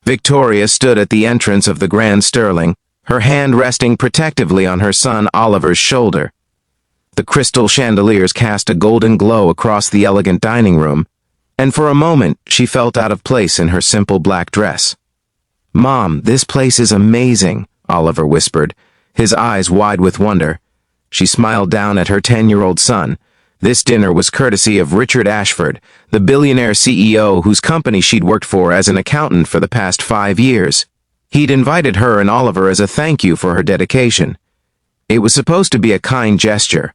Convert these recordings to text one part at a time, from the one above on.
Victoria stood at the entrance of the Grand Sterling, her hand resting protectively on her son Oliver's shoulder. The crystal chandeliers cast a golden glow across the elegant dining room, and for a moment she felt out of place in her simple black dress. "Mom, this place is amazing," Oliver whispered, his eyes wide with wonder. She smiled down at her 10-year-old son. This dinner was courtesy of Richard Ashford, the billionaire CEO whose company she'd worked for as an accountant for the past 5 years. He'd invited her and Oliver as a thank you for her dedication. It was supposed to be a kind gesture.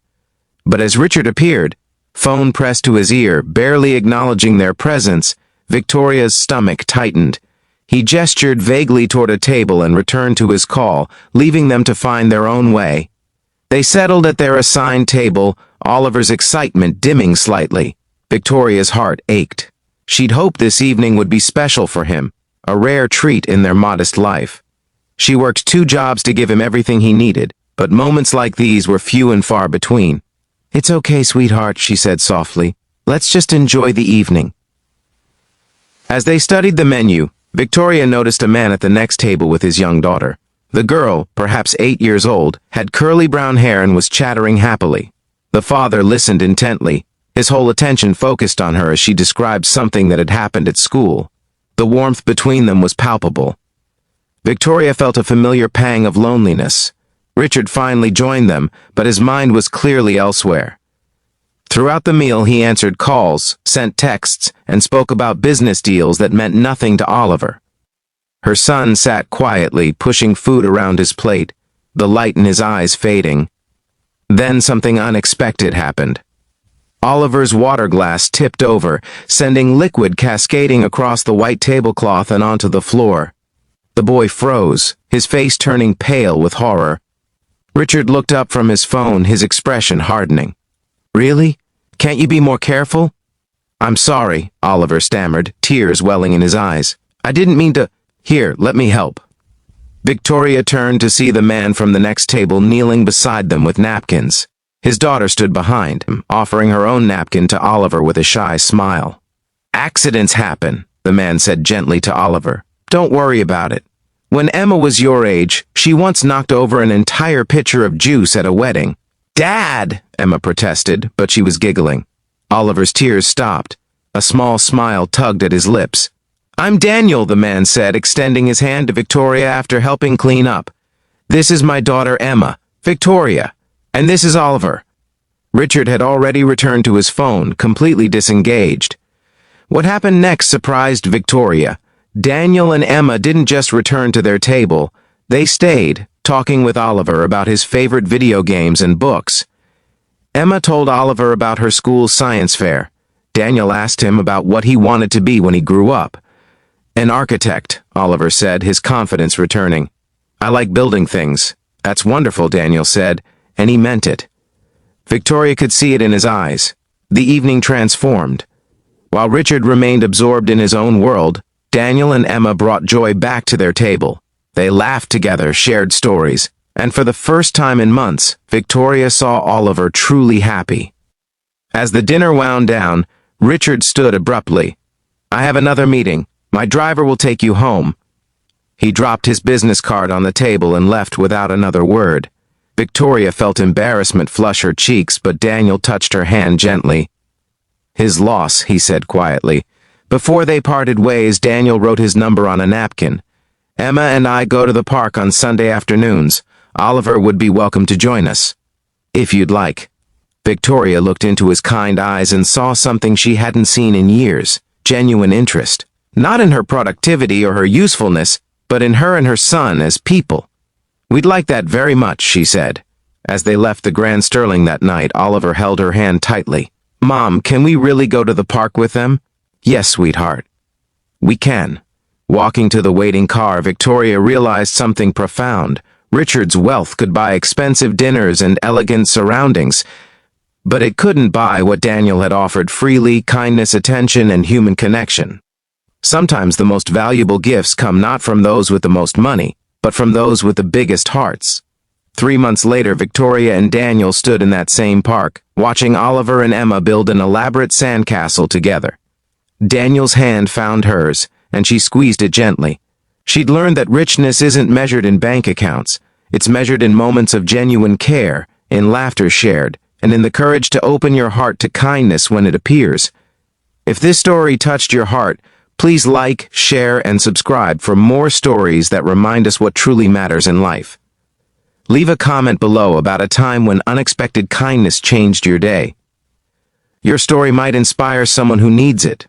But as Richard appeared, phone pressed to his ear, barely acknowledging their presence, Victoria's stomach tightened. He gestured vaguely toward a table and returned to his call, leaving them to find their own way. They settled at their assigned table, Oliver's excitement dimming slightly. Victoria's heart ached. She'd hoped this evening would be special for him, a rare treat in their modest life. She worked 2 jobs to give him everything he needed, but moments like these were few and far between. "It's okay, sweetheart," she said softly. "Let's just enjoy the evening." As they studied the menu, Victoria noticed a man at the next table with his young daughter. The girl, perhaps 8 years old, had curly brown hair and was chattering happily. The father listened intently, his whole attention focused on her as she described something that had happened at school. The warmth between them was palpable. Victoria felt a familiar pang of loneliness. Richard finally joined them, but his mind was clearly elsewhere. Throughout the meal, he answered calls, sent texts, and spoke about business deals that meant nothing to Oliver. Her son sat quietly, pushing food around his plate, the light in his eyes fading. Then something unexpected happened. Oliver's water glass tipped over, sending liquid cascading across the white tablecloth and onto the floor. The boy froze, his face turning pale with horror. Richard looked up from his phone, his expression hardening. "Really? Can't you be more careful?" "I'm sorry," Oliver stammered, tears welling in his eyes. "I didn't mean to—" "Here, let me help." Victoria turned to see the man from the next table kneeling beside them with napkins. His daughter stood behind him, offering her own napkin to Oliver with a shy smile. "Accidents happen," the man said gently to Oliver. "Don't worry about it. When Emma was your age, she once knocked over an entire pitcher of juice at a wedding." "Dad!" Emma protested, but she was giggling. Oliver's tears stopped. A small smile tugged at his lips. "I'm Daniel," the man said, extending his hand to Victoria after helping clean up. "This is my daughter Emma, Victoria, and this is Oliver." Richard had already returned to his phone, completely disengaged. What happened next surprised Victoria. Daniel and Emma didn't just return to their table. They stayed, talking with Oliver about his favorite video games and books. Emma told Oliver about her school's science fair. Daniel asked him about what he wanted to be when he grew up. "An architect," Oliver said, his confidence returning. "I like building things." "That's wonderful," Daniel said, and he meant it. Victoria could see it in his eyes. The evening transformed. While Richard remained absorbed in his own world, Daniel and Emma brought joy back to their table. They laughed together, shared stories, and for the first time in months, Victoria saw Oliver truly happy. As the dinner wound down, Richard stood abruptly. "I have another meeting. My driver will take you home." He dropped his business card on the table and left without another word. Victoria felt embarrassment flush her cheeks, but Daniel touched her hand gently. "His loss," he said quietly. Before they parted ways, Daniel wrote his number on a napkin. "Emma and I go to the park on Sunday afternoons. Oliver would be welcome to join us, if you'd like." Victoria looked into his kind eyes and saw something she hadn't seen in years, genuine interest. Not in her productivity or her usefulness, but in her and her son as people. "We'd like that very much," she said. As they left the Grand Sterling that night, Oliver held her hand tightly. "Mom, can we really go to the park with them?" "Yes, sweetheart. We can." Walking to the waiting car, Victoria realized something profound. Richard's wealth could buy expensive dinners and elegant surroundings, but it couldn't buy what Daniel had offered freely: kindness, attention, and human connection. Sometimes the most valuable gifts come not from those with the most money, but from those with the biggest hearts. 3 months later, Victoria and Daniel stood in that same park, watching Oliver and Emma build an elaborate sandcastle together. Daniel's hand found hers, and she squeezed it gently. She'd learned that richness isn't measured in bank accounts. It's measured in moments of genuine care, in laughter shared, and in the courage to open your heart to kindness when it appears. If this story touched your heart, please like, share, and subscribe for more stories that remind us what truly matters in life. Leave a comment below about a time when unexpected kindness changed your day. Your story might inspire someone who needs it.